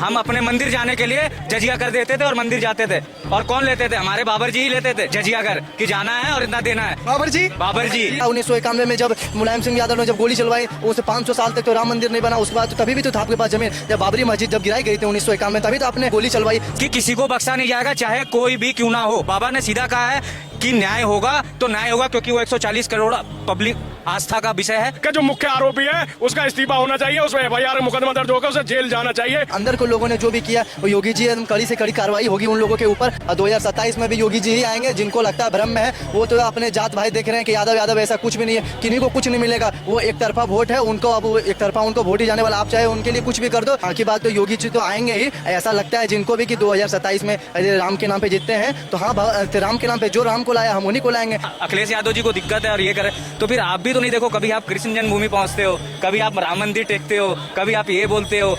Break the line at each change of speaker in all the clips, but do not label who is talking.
हम अपने मंदिर जाने के लिए जजिया कर देते थे और मंदिर जाते थे। और कौन लेते थे? हमारे बाबर जी ही लेते थे जजिया कर कि जाना है और इतना देना है।
बाबर जी
1991 में जब मुलायम सिंह यादव ने जब गोली चलवाई, उससे 500 साल तक तो राम मंदिर नहीं बना। उसके बाद तभी भी तो था आपके पास जमीन। जब बाबरी मस्जिद जब गिराई गई थी 1991 में, तभी तो आपने गोली चलवाई
कि किसी को बख्शा नहीं जाएगा, चाहे कोई भी क्यों ना हो। बाबा ने सीधा कहा है कि न्याय होगा तो न्याय होगा, क्योंकि वो 140 करोड़ पब्लिक आस्था का विषय है।
कि जो मुख्य आरोपी है उसका इस्तीफा होना चाहिए, उसमें FIR मुकदमा दर्ज होकर उसे जेल जाना चाहिए।
अंदर को लोगों ने जो भी किया वो योगी जी एकदम कड़ी से कड़ी कार्रवाई होगी उन लोगों के ऊपर। 2027 में भी योगी जी ही आएंगे। जिनको लगता है भ्रम में है वो तो अपने जात भाई देख रहे हैं कि यादव ऐसा कुछ भी नहीं है, किन्हीं को कुछ नहीं मिलेगा। वो एक तरफा वोट है उनको, अब एक तरफा उनको वोट ही जाने वाला। आप चाहे उनके लिए कुछ भी कर दो, बाकी बात तो योगी जी तो आएंगे ही। ऐसा लगता है जिनको भी कि 2027 में राम के नाम पे जीतते हैं तो हाँ, राम के नाम पे जो राम को लाया हम उन्हीं को लाएंगे।
अखिलेश यादव जी को दिक्कत है और ये करे तो फिर आप भी तो नहीं देखो। कभी आप कृष्ण जन्मभूमि पहुंचते हो, कभी आप राम मंदिर टेकते हो, कभी आप ये बोलते हो।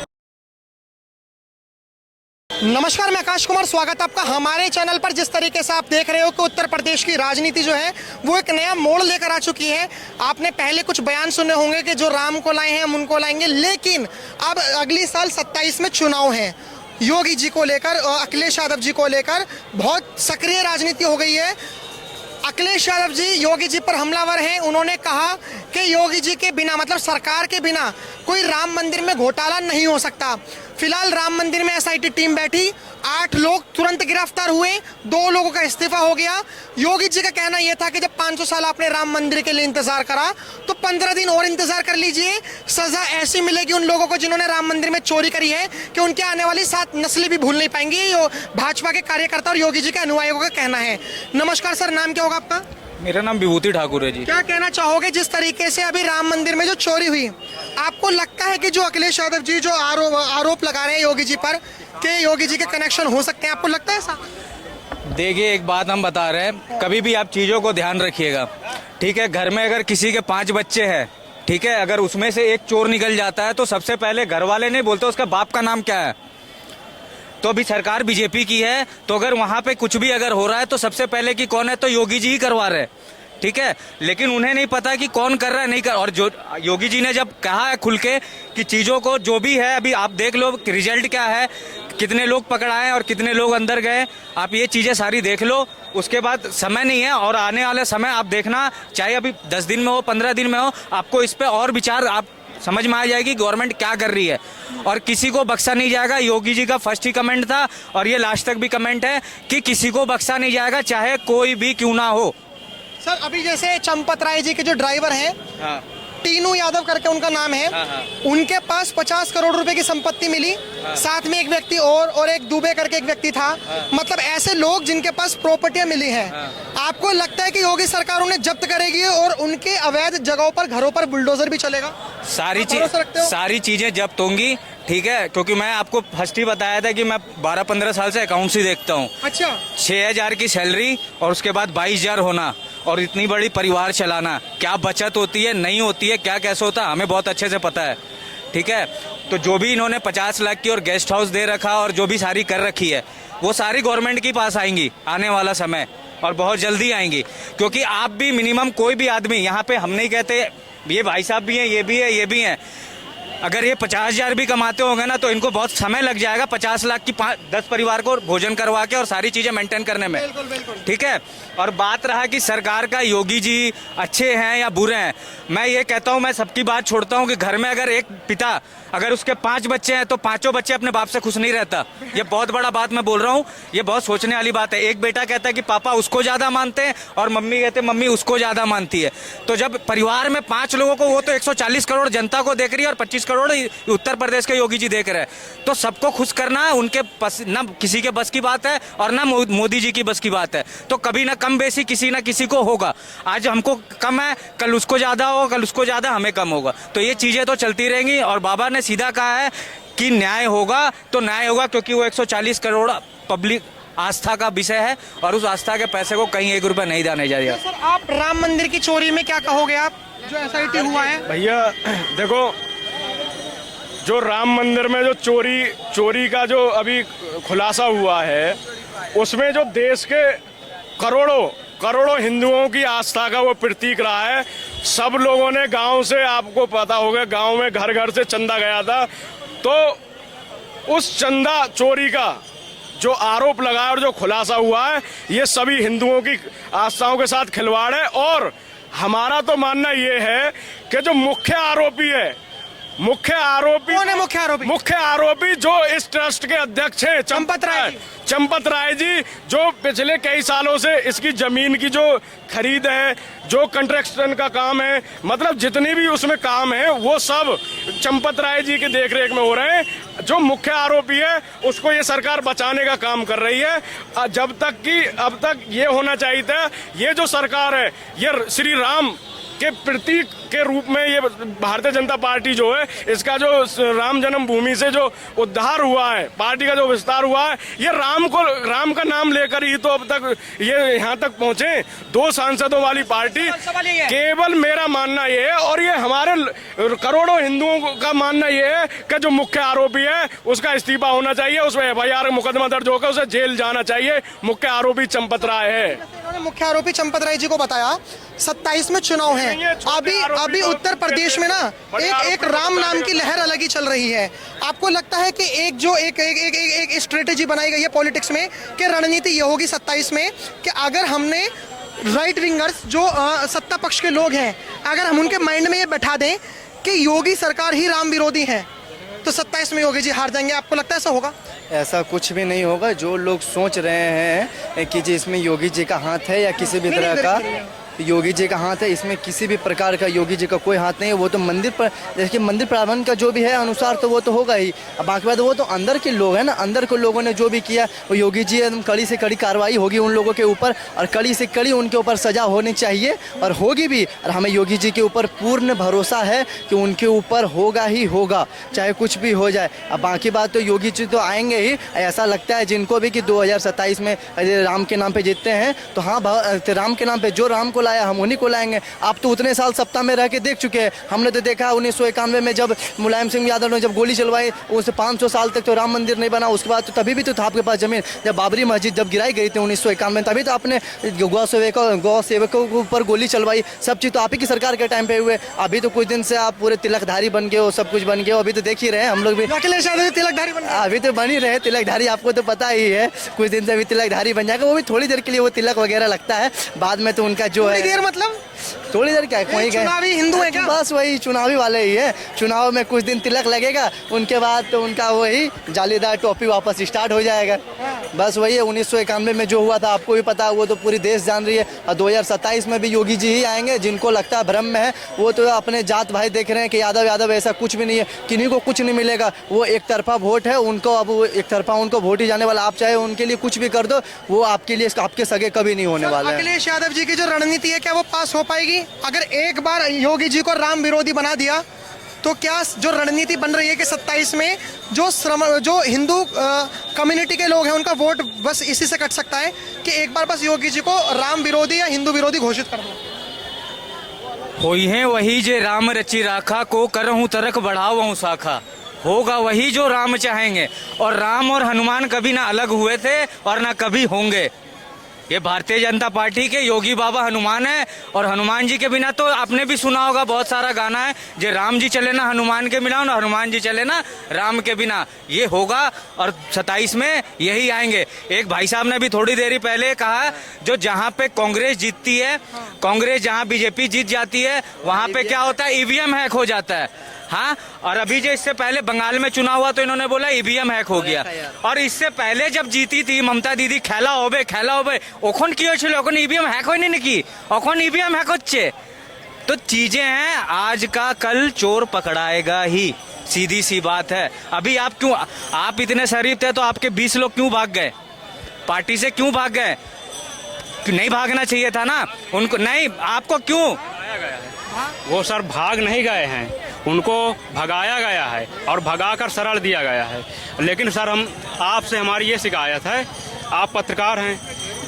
नमस्कार, मैं आकाश कुमार, स्वागत है आपका हमारे चैनल पर। जिस तरीके से आप देख रहे हो कि उत्तर प्रदेश की राजनीति जो है वो एक नया मोड़ लेकर आ चुकी है। आपने पहले कुछ बयान सुने होंगे कि जो राम को लाए हैं हम उनको लाएंगे, लेकिन अब अगली साल 27 में चुनाव है। योगी जी को लेकर और अखिलेश यादव जी को लेकर बहुत सक्रिय राजनीति हो गई है। अखिलेश यादव जी योगी जी पर हमलावर हैं। उन्होंने कहा कि योगी जी के बिना, मतलब सरकार के बिना, कोई राम मंदिर में घोटाला नहीं हो सकता। फिलहाल राम मंदिर में SIT टीम बैठी, 8 लोग तुरंत गिरफ्तार हुए, 2 लोगों का इस्तीफा हो गया। योगी जी का कहना यह था कि जब 500 साल आपने राम मंदिर के लिए इंतजार करा तो 15 दिन और इंतजार कर लीजिए, सजा ऐसी मिलेगी उन लोगों को जिन्होंने राम मंदिर में चोरी करी है कि उनके आने वाली 7 नस्लें भी भूल नहीं पाएंगी। भाजपा के कार्यकर्ता और योगी जी के अनुयायियों का कहना है। नमस्कार सर, नाम क्या होगा आपका?
मेरा नाम विभूति ठाकुर है जी।
क्या कहना चाहोगे जिस तरीके से अभी राम मंदिर में जो चोरी हुई, आपको लगता है कि जो अखिलेश यादव जी जो आरोप लगा रहे हैं योगी जी पर कि योगी जी के कनेक्शन हो सकते हैं, आपको लगता है ऐसा?
देखिए, एक बात हम बता रहे हैं, कभी भी आप चीज़ों को ध्यान रखिएगा, ठीक है। घर में अगर किसी के 5 बच्चे हैं, ठीक है, अगर उसमें से एक चोर निकल जाता है तो सबसे पहले घर वाले नहीं बोलते उसका बाप का नाम क्या है। तो अभी सरकार बीजेपी की है, तो अगर वहां पे कुछ भी अगर हो रहा है तो सबसे पहले कि कौन है, तो योगी जी ही करवा रहे हैं, ठीक है। लेकिन उन्हें नहीं पता कि कौन कर रहा है, नहीं कर। और जो योगी जी ने जब कहा है खुल के कि चीज़ों को जो भी है, अभी आप देख लो रिजल्ट क्या है, कितने लोग पकड़ाए और कितने लोग अंदर गए, आप ये चीज़ें सारी देख लो। उसके बाद समय नहीं है, और आने वाले समय आप देखना, चाहे अभी 10 दिन में हो, 15 दिन में हो, आपको इस पर और विचार आप समझ में आ जाएगी गवर्नमेंट क्या कर रही है, और किसी को बख्शा नहीं जाएगा। योगी जी का फर्स्ट ही कमेंट था और ये लास्ट तक भी कमेंट है कि किसी को बख्शा नहीं जाएगा, चाहे कोई भी क्यों ना हो।
सर, अभी जैसे चंपत राय जी के जो ड्राइवर हैं,
हाँ।
टीनू यादव करके उनका नाम है,
हाँ।
उनके पास 50 करोड़ रुपए की संपत्ति मिली। हाँ। साथ में एक व्यक्ति और एक दुबे करके एक व्यक्ति था। हाँ। मतलब ऐसे लोग जिनके पास प्रॉपर्टियां मिली हैं। हाँ। आपको लगता है कि योगी सरकार उन्हें जब्त करेगी और उनके अवैध जगहों पर, घरों पर बुलडोजर भी चलेगा?
सारी चीजें जब्त होंगी, ठीक है, क्योंकि मैं आपको फर्स्ट ही बताया था कि मैं 12-15 साल से अकाउंट्स ही देखता हूँ।
अच्छा।
6,000 की सैलरी और उसके बाद 22,000 होना, और इतनी बड़ी परिवार चलाना, क्या बचत होती है, नहीं होती है, क्या कैसे होता है, हमें बहुत अच्छे से पता है, ठीक है। तो जो भी इन्होंने 50 लाख की और गेस्ट हाउस दे रखा और जो भी सारी कर रखी है, वो सारी गवर्नमेंट के पास आएंगी आने वाला समय, और बहुत जल्दी आएंगी। क्योंकि आप भी मिनिमम कोई भी आदमी यहाँ पे, हम नहीं कहते ये भाई साहब भी हैं, ये भी है, ये भी हैं, अगर ये 50,000 भी कमाते होंगे ना तो इनको बहुत समय लग जाएगा 50 लाख की 10 परिवार को भोजन करवा के और सारी चीजें मेंटेन करने में, ठीक है। और बात रहा कि सरकार का योगी जी अच्छे हैं या बुरे हैं, मैं ये कहता हूँ, मैं सबकी बात छोड़ता हूँ कि घर में अगर एक पिता, अगर उसके 5 बच्चे हैं तो 5 बच्चे अपने बाप से खुश नहीं रहता। ये बहुत बड़ा बात मैं बोल रहा हूँ, ये बहुत सोचने वाली बात है। एक बेटा कहता है कि पापा उसको ज्यादा मानते हैं और मम्मी कहते हैं मम्मी उसको ज्यादा मानती है। तो जब परिवार में 5 लोगों को, वो तो 140 करोड़ जनता को देख रही है और 25 करोड़ उत्तर प्रदेश के योगी जी देख रहे हैं, तो सबको खुश करना उनके ना किसी के बस की बात है और ना मोदी जी की बस की बात है। तो कभी ना कम बेसी किसी ना किसी को होगा। आज हमको कम है, कल उसको ज्यादा होगा, कल उसको ज्यादा, हमें कम होगा। तो ये चीजें तो चलती रहेंगी। और बाबा ने सीधा कहा है कि न्याय होगा तो न्याय होगा, क्योंकि वो 140 करोड़ पब्लिक आस्था का विषय है और उस आस्था के पैसे को कहीं 1 रुपया नहीं जाने जाएगा।
सर, आप राम मंदिर की चोरी में क्या कहोगे, आप जो SIT हुआ है?
भैया देखो, जो राम मंदिर में जो चोरी का जो अभी खुलासा हुआ है, उसमें जो देश के करोड़ों हिंदुओं की आस्था का वो प्रतीक रहा है। सब लोगों ने गांव से, आपको पता होगा, गांव में घर घर से चंदा गया था, तो उस चंदा चोरी का जो आरोप लगा है और जो खुलासा हुआ है, ये सभी हिंदुओं की आस्थाओं के साथ खिलवाड़ है। और हमारा तो मानना ये है कि जो मुख्य आरोपी है, मुख्य आरोपी
कौन है मुख्य आरोपी?
मुख्य आरोपी जो इस ट्रस्ट के अध्यक्ष हैं चंपत राय जी, जो पिछले कई सालों से इसकी जमीन की जो खरीद है, जो कंस्ट्रक्शन का काम है, मतलब जितनी भी उसमें काम है वो सब चंपत राय जी के देखरेख में हो रहे हैं। जो मुख्य आरोपी है उसको ये सरकार बचाने का काम कर रही है। जब तक कि अब तक ये होना चाहिए था, ये जो सरकार है ये श्री राम के प्रतीक के रूप में, ये भारतीय जनता पार्टी जो है, इसका जो राम जन्मभूमि से जो उद्धार हुआ है, पार्टी का जो विस्तार हुआ है, ये राम का नाम लेकर ही तो अब तक ये यहाँ तक पहुंचे। 2 सांसदों वाली पार्टी, केवल मेरा मानना ये है और ये हमारे करोड़ों हिंदुओं का मानना ये है कि जो मुख्य आरोपी है उसका इस्तीफा होना चाहिए, उसमें FIR मुकदमा दर्ज होकर उसे जेल जाना चाहिए। मुख्य आरोपी चंपत राय है।
उन्होंने मुख्य आरोपी चंपत राय जी को बताया 27 में चुनाव है। अभी उत्तर प्रदेश में ना एक राम नाम की लहर अलग ही चल रही है। आपको लगता है कि एक स्ट्रेटेजी बनाई गई है पॉलिटिक्स में कि रणनीति ये होगी 27 में कि अगर हमने राइट विंगर्स जो सत्ता पक्ष के लोग हैं, अगर हम उनके माइंड में ये बैठा दें कि योगी सरकार ही राम विरोधी है, तो 27 में योगी जी हार जाएंगे। आपको लगता है ऐसा होगा?
ऐसा कुछ भी नहीं होगा। जो लोग सोच रहे हैं कि जी इसमें योगी जी का हाथ है या किसी भी तरह का योगी जी का हाथ है, इसमें किसी भी प्रकार का योगी जी का कोई हाथ नहीं है। वो तो मंदिर पर, जैसे मंदिर प्रबंधन का जो भी है अनुसार तो वो तो होगा ही। अब बाकी बात वो तो अंदर के लोग हैं ना, अंदर के लोगों ने जो भी किया वो योगी जी, एकदम कड़ी से कड़ी कार्रवाई होगी उन लोगों के ऊपर और कड़ी से कड़ी उनके ऊपर सजा होनी चाहिए और होगी भी। और हमें योगी जी के ऊपर पूर्ण भरोसा है कि उनके ऊपर होगा ही होगा, चाहे कुछ भी हो जाए। अब बाकी बात तो योगी जी तो आएंगे ही। ऐसा लगता है जिनको भी कि 2027 में राम के नाम पे जीतते हैं तो हाँ, राम के नाम पे जो राम को लाया हम उन्हीं को लाएंगे। आप तो उतने साल सत्ता में रह के देख चुके हैं। हमने तो देखा 1991 में जब मुलायम सिंह यादव ने जब गोली चलवाई, उससे 500 साल तक तो राम मंदिर नहीं बना। उसके बाद तो तभी भी तो था आपके पास जमीन। जब बाबरी मस्जिद जब गिराई गई थी 1951 में, तभी तो आपने गौ सेवकों के ऊपर गोली चलवाई। सब चीज़ तो आप ही की सरकार के टाइम पे हुए। अभी तो कुछ दिन से आप पूरे तिलकधारी बन गए हो, सब कुछ बन गए हो। अभी तो देख ही रहे हैं हम लोग भी,
अखिलेश यादव तिलकधारी बन
अभी तो बन ही रहे तिलकधारी। आपको तो पता ही है कुछ दिन से अभी तिलकधारी बन जाएगा। वो भी थोड़ी देर के लिए वो तिलक वगैरह लगता है, बाद में तो उनका जो है
मतलब
थोड़ी देर क्या वही
चुनावी हिंदू है क्या?
बस वही चुनावी वाले ही है। चुनाव में कुछ दिन तिलक लगेगा, उनके बाद तो उनका वही जालीदार टोपी वापस स्टार्ट हो जाएगा। बस वही है। 1991 में जो हुआ था आपको भी पता है, वो तो पूरी देश जान रही है। और 2027 में भी योगी जी ही आएंगे। जिनको लगता है भ्रम में है वो तो अपने जात भाई देख रहे हैं कि यादव ऐसा कुछ भी नहीं है, किन्हीं को कुछ नहीं मिलेगा। वो एक तरफा वोट है उनको, अब वो एक तरफा उनको वोट ही जाने वाला। आप चाहे उनके लिए कुछ भी कर दो, वो आपके लिए आपके सगे कभी नहीं होने वाले हैं।
अखिलेश यादव जी की जो रणनीति है क्या वो पास हो पाएगी? अगर एक बार योगी जी को राम विरोधी बना दिया तो क्या जो रणनीति बन रही है कि 27 में जो हिंदू कम्युनिटी के लोग हैं उनका वोट बस इसी से कट सकता है कि एक बार बस योगी जी को राम विरोधी या हिंदू विरोधी घोषित कर दो?
होई है वही जे राम रची राखा, को करहूं तरक बढ़ावहूं शाखा। होगा वही जो राम चाहेंगे। और राम और हनुमान कभी ना अलग हुए थे और ना कभी होंगे। ये भारतीय जनता पार्टी के योगी बाबा हनुमान है और हनुमान जी के बिना तो आपने भी सुना होगा, बहुत सारा गाना है, जे राम जी चले ना हनुमान के बिना, ना हनुमान जी चले ना राम के बिना। ये होगा और 27 में यही आएंगे। एक भाई साहब ने भी थोड़ी देर पहले कहा, जो जहाँ पे कांग्रेस जीतती है, कांग्रेस जहाँ बीजेपी जीत जाती है, वहाँ पे क्या होता है, ईवीएम हैक हो जाता है। हाँ, और अभी जो इससे पहले बंगाल में चुनाव हुआ तो इन्होंने बोला ईवीएम हैक हो गया। और इससे पहले जब जीती थी ममता दीदी, खेला होबे ओखन की होছিল, ওখানে ईवीएम हैक হয়নি নাকি, ওখানে ईवीएम हैक হচ্ছে। तो चीजें हैं, आज का कल चोर पकड़ाएगा ही, सीधी सी बात है। अभी आप इतने शरीफ थे तो आपके 20 लोग क्यों भाग गए, पार्टी से क्यों भाग गए? नहीं भागना चाहिए था ना उनको, नहीं आपको क्यों?
वो सर भाग नहीं गए हैं, उनको भगाया गया है और भगाकर शरण दिया गया है। लेकिन सर हम आपसे हमारी ये शिकायत है, आप पत्रकार हैं,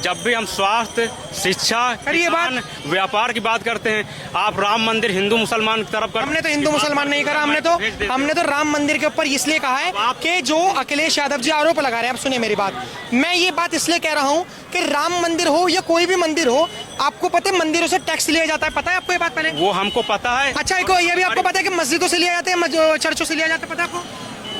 जब भी हम स्वास्थ्य, शिक्षा, किसान, व्यापार की बात करते हैं, आप राम मंदिर हिंदू मुसलमान की तरफ
हमने तो हिंदू मुसलमान नहीं करा, हमने तो राम मंदिर के ऊपर इसलिए कहा है कि जो अखिलेश यादव जी आरोप लगा रहे हैं। आप सुनिए मेरी बात, मैं ये बात इसलिए कह रहा हूँ कि राम मंदिर हो या कोई भी मंदिर हो, आपको पता है मंदिरों से टैक्स लिया जाता है, पता है आपको ये बात? पहले
वो हमको पता है।
अच्छा, ये भी आपको पता है कि मस्जिदों से लिया जाता है, चर्चों से लिया जाता है, पता है आपको?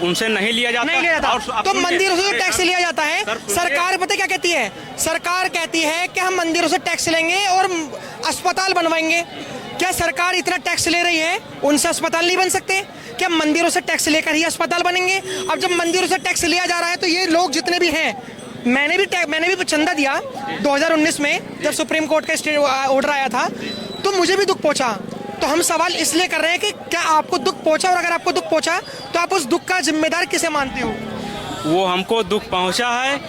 उनसे नहीं लिया जाता।
नहीं लिया
और
जाता।
अब
तो
सुनिए,
मंदिरों से जो
अरे
टैक्स
सर,
लिया जाता है,
सर, सुनिए।
सरकार पता है क्या कहती है? सरकार कहती है कि हम मंदिरों से टैक्स लेंगे और अस्पताल बनवाएंगे। क्या सरकार इतना टैक्स ले रही है, उनसे अस्पताल नहीं बन सकते? क्या मंदिरों से टैक्स लेकर ही अस्पताल बनेंगे? अब जब मंदिरों से टैक्स लिया जा रहा है तो ये लोग जितने भी हैं, मैंने भी चंदा दिया 2019 में जब सुप्रीम कोर्ट का ऑर्डर आया था, तो मुझे भी दुख पहुंचा। तो हम सवाल इसलिए कर रहे हैं कि क्या आपको दुख पहुंचा, और अगर आपको दुख पहुंचा तो आप उस दुख का जिम्मेदार किसे मानते हो?
वो हमको दुख पहुंचा है,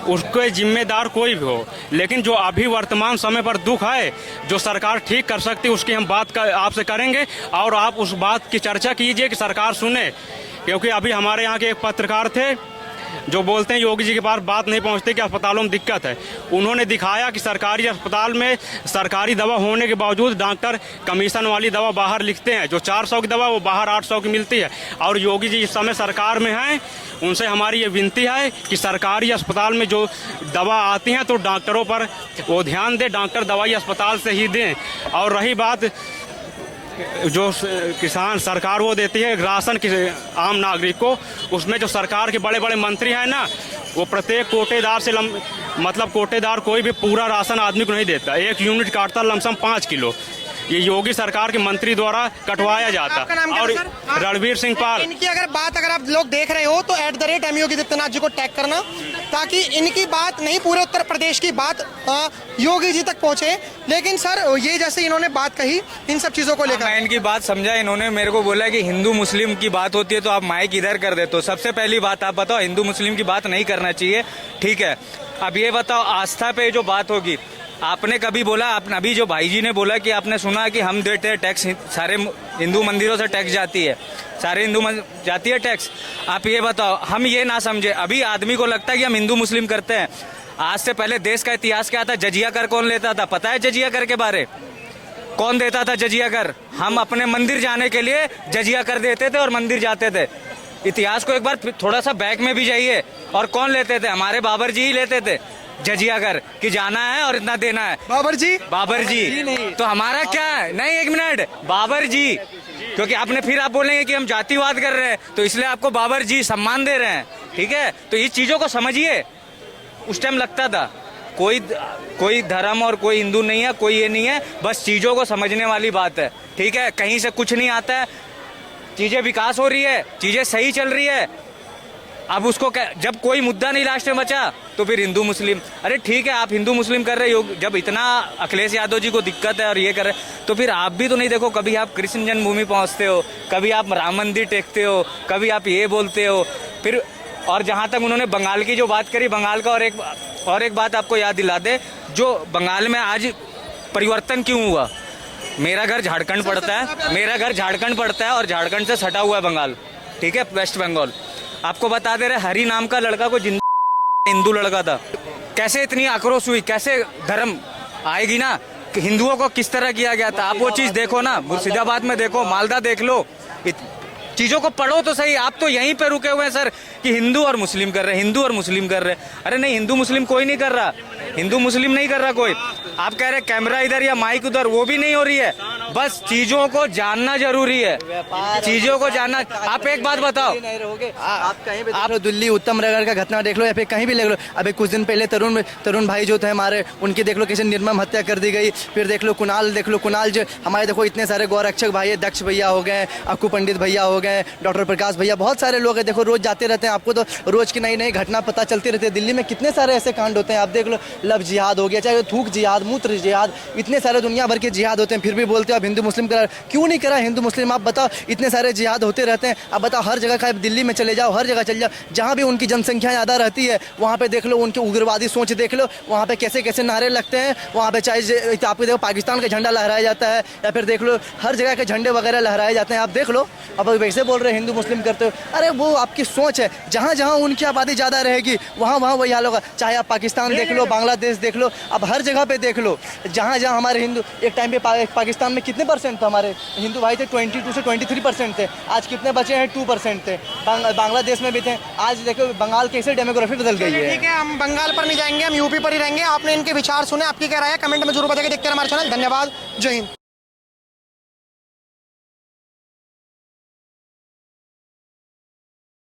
उसके जिम्मेदार कोई भी हो, लेकिन जो अभी वर्तमान समय पर दुख है, जो सरकार ठीक कर सकती है, उसकी हम बात आपसे करेंगे और आप उस बात की चर्चा कीजिए कि सरकार सुने। क्योंकि अभी हमारे यहाँ के एक पत्रकार थे जो बोलते हैं योगी जी के पास बात नहीं पहुंचती कि अस्पतालों में दिक्कत है। उन्होंने दिखाया कि सरकारी अस्पताल में सरकारी दवा होने के बावजूद डॉक्टर कमीशन वाली दवा बाहर लिखते हैं, जो 400 की दवा वो बाहर 800 की मिलती है। और योगी जी इस समय सरकार में हैं, उनसे हमारी ये विनती है कि सरकारी अस्पताल में जो दवा आती हैं तो डॉक्टरों पर वो ध्यान दें, डॉक्टर दवाई अस्पताल से ही दें। और रही बात जो किसान सरकार वो देती है राशन आम नागरिक को, उसमें जो सरकार के बड़े बड़े मंत्री हैं ना, वो प्रत्येक कोटेदार से मतलब कोटेदार कोई भी पूरा राशन आदमी को नहीं देता, 1 यूनिट काटता लमसम 5 किलो। ये योगी सरकार के मंत्री द्वारा कटवाया जाता।
आपका नाम क्या
और
है सर?
रणवीर सिंह पाल।
इनकी अगर आप लोग देख रहे हो तो @M योगी आदित्यनाथ जी को टैग करना, ताकि इनकी बात नहीं पूरे उत्तर प्रदेश की बात योगी जी तक पहुंचे। लेकिन सर ये जैसे इन्होंने बात कही इन सब चीजों को लेकर,
मैं इनकी बात समझा। इन्होंने मेरे को बोला कि हिंदू मुस्लिम की बात होती है तो आप माइक इधर कर देते हो। सबसे पहली बात आप बताओ, हिंदू मुस्लिम की बात नहीं करना चाहिए, ठीक है। अब ये बताओ, आस्था पे जो बात होगी, आपने कभी बोला, अभी जो भाई जी ने बोला कि आपने सुना कि हम देते हैं टैक्स, सारे हिंदू मंदिरों से टैक्स जाती है, सारे हिंदू जाती है टैक्स। आप ये बताओ, हम ये ना समझे, अभी आदमी को लगता है कि हम हिंदू मुस्लिम करते हैं। आज से पहले देश का इतिहास क्या था? जजिया कर कौन लेता था? पता है जजिया कर के बारे? कौन देता था जजिया कर? हम अपने मंदिर जाने के लिए जजिया कर देते थे और मंदिर जाते थे। इतिहास को एक बार थोड़ा सा बैक में भी जाइए। और कौन लेते थे? हमारे बाबर जी ही लेते थे जजिया कर, कि जाना है और इतना देना है।
बाबर जी
तो हमारा क्या है? नहीं, 1 मिनट, बाबर जी, क्योंकि आपने फिर आप बोलेंगे कि हम जातिवाद कर रहे हैं, तो इसलिए आपको बाबर जी सम्मान दे रहे हैं, ठीक है। तो इस चीजों को समझिए। उस टाइम लगता था कोई धर्म और कोई हिंदू नहीं है, कोई ये नहीं है, बस चीजों को समझने वाली बात है, ठीक है। कहीं से कुछ नहीं आता है, चीजें विकास हो रही है, चीजें सही चल रही है। अब उसको जब कोई मुद्दा नहीं लास्ट में बचा तो फिर हिंदू मुस्लिम, अरे ठीक है आप हिंदू मुस्लिम कर रहे हो, जब इतना अखिलेश यादव जी को दिक्कत है और ये कर रहे, तो फिर आप भी तो नहीं देखो, कभी आप कृष्ण जन्मभूमि पहुंचते हो, कभी आप राम मंदिर टेकते हो, कभी आप ये बोलते हो फिर। और जहाँ तक उन्होंने बंगाल की जो बात करी, बंगाल का और एक बात आपको याद दिला दे, जो बंगाल में आज परिवर्तन क्यों हुआ। मेरा घर झारखंड पड़ता है और झारखंड से सटा हुआ है बंगाल, ठीक है, वेस्ट बंगाल। आपको बता दे रहे, हरी नाम का लड़का को हिंदू लड़का था। कैसे इतनी आक्रोश हुई, कैसे धर्म आएगी ना, कि हिंदुओं को किस तरह किया गया था। आप वो चीज देखो ना, मुर्शिदाबाद में देखो, मालदा देख लो, चीजों को पढ़ो तो सही। आप तो यहीं पे रुके हुए हैं सर कि हिंदू और मुस्लिम कर रहे हैं, हिंदू और मुस्लिम कर रहे हैं। अरे नहीं, हिंदू मुस्लिम कोई नहीं कर रहा, हिंदू मुस्लिम नहीं कर रहा कोई। आप कह रहे कैमरा इधर या माइक उधर, वो भी नहीं हो रही है। बस चीजों को जानना जरूरी है, चीजों को जानना। आप एक बात बताओ,
आप कहीं भी देख लो, दिल्ली उत्तम नगर का घटना देख लो या फिर कहीं भी देख लो। अभी कुछ दिन पहले तरुण भाई जो थे हमारे, उनकी देख लो कैसे निर्मम हत्या कर दी गई। फिर देख लो कुणाल जो हमारे, देखो इतने सारे गौरक्षक भाई, दक्ष भैया हो गए, अक्कू पंडित भैया हो गए, डॉक्टर प्रकाश भैया, बहुत सारे लोग हैं। देखो रोज जाते रहते हैं, आपको तो रोज की नई नई घटना पता चलती रहती है। दिल्ली में कितने सारे ऐसे कांड होते हैं, आप देख लो, लव जिहाद हो गया, चाहे थूक जिहाद, मूत्र जिहाद, इतने सारे दुनिया भर के जिहाद होते हैं। फिर भी बोलते हो आप हिंदू मुस्लिम करा, क्यों नहीं करा हिंदू मुस्लिम? आप बताओ, इतने सारे जिहाद होते रहते हैं। आप बताओ, हर जगह का, दिल्ली में चले जाओ, हर जगह चले जाओ, जहाँ भी उनकी जनसंख्या ज़्यादा रहती है वहाँ पे देख लो उनकी उग्रवादी सोच देख लो, वहाँ पे कैसे कैसे नारे लगते हैं। वहाँ पे चाहे आपको देखो पाकिस्तान का झंडा लहराया जाता है, या फिर देख लो हर जगह के झंडे वगैरह लहराए जाते हैं। आप देख लो, अब वैसे बोल रहे हिंदू मुस्लिम करते हो, अरे वो आपकी सोच है। जहाँ जहाँ उनकी आबादी ज़्यादा रहेगी वहाँ वही हाल होगा। चाहे आप पाकिस्तान देख लो, बांग्लादेश देख लो, अब हर जगह पे देख लो, जहाँ जहाँ हमारे हिंदू, एक टाइम पे पाकिस्तान में कितने परसेंट थे हमारे हिंदू भाई थे? 22 से 23% थे। आज कितने बचे हैं? 2% थे। बांग्लादेश में भी थे। आज देखो बंगाल कैसे डेमोग्राफी बदल गई है।
ठीक है, हम बंगाल पर नहीं जाएंगे, हम यूपी पर ही रहेंगे। आपने इनके विचार सुने, आपकी क्या राय है कमेंट में जरूर बताइए। देखते रहे हमारे चैनल। धन्यवाद, जय हिंद।